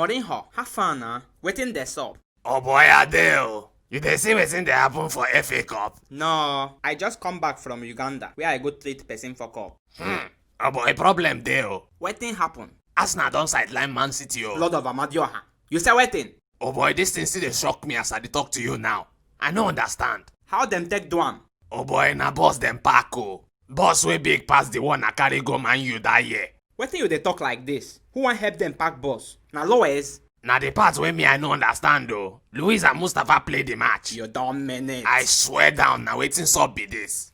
Morinho, have fun na. Wetin dey sup? Oh boy, Adele. You dey see wetin dey happen for FA Cup? No, I just come back from Uganda where I go treat person for cup. Oh boy, problem dey o. Wetin happen? Arsenal don sideline Man City o. Lord of Amadioha. You say wetin? Oh boy, this thing still dey shock me as I dey talk to you now. I no understand. How dem take do am? Oh boy, na boss dem pack o. Boss wey big pass the one I carry go Man U that year. Wetin you dey talk like this? Who wan help dem pack boss? Na Lois? Na the part wey me I no understand o. Luis and Mustafa play the match. You don mean I swear down, na wetin sup be this.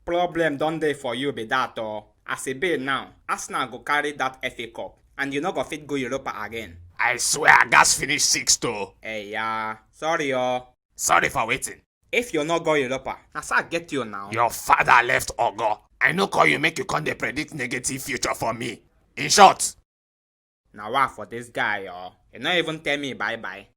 Problem don dey for you be that o. As e be now, Arsenal go carry that FA Cup and you no go fit go Europa again. I swear I gats finish 6th o. Hey ya, sorry o. Sorry for waiting. If you no go Europa, na so I get you now. Your father left Ogo. I no call you make you come dey predict negative future for me. In short. Now what for this guy o? You no even tell me bye bye.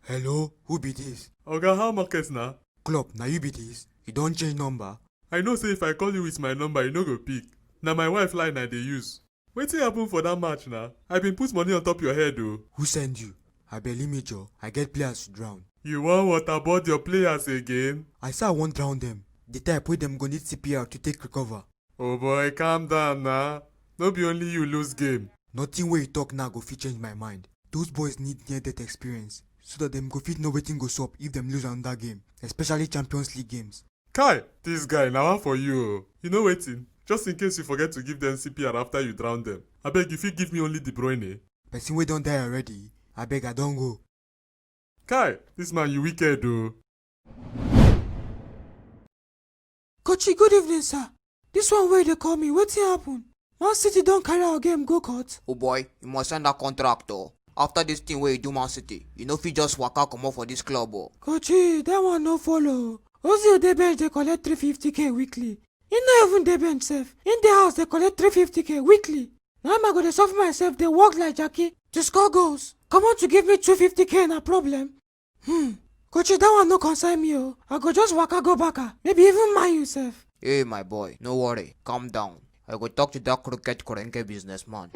Hello, who be this? Oga, how market na? Club, na you be this? You don't change number? I know say if I call you with my number, you no go pick. Na my wife line I dey use. Wetin happen for that match na? I been put money on top your head o. Who send you? I barely major. I get players to drown. You wan waterboard your players again? I say I won't drown them. The type wey them go need CPR to take recover. Oh boy, calm down na. No be only you lose game. Nothing wey you talk now go fit change my mind. Those boys need near-death experience so that them go fit know wetin go sup if them lose another game, especially Champions League games. Kai, this guy na one for you o. You know wetin? Just in case you forget to give them CPR after you drown them. Abeg, you fit give me only De Bruyne. Person wey don die already. Abeg, I don go. Kai, this man you wicked o. Coachy, good evening, sir. This one wey dey call me, wetin happen? Man City don carry our game go court. Oh boy, you must sign that contract o. After this thing wey you do Man City, you no fit just waka comot for this club o. Coachy, that one no follow. Ozil dey bench dey collect 350k weekly. He no even dey bench sef. In the house dey collect 350k weekly. Now I go dey suffer myself dey work like Jackie to score goals. Come on to give me 250k na problem. Coachy, that one no concern me o. I go just waka go baka. Maybe even mind you sef. Hey my boy, no worry, calm down. I go talk to that crooked Korenke businessman.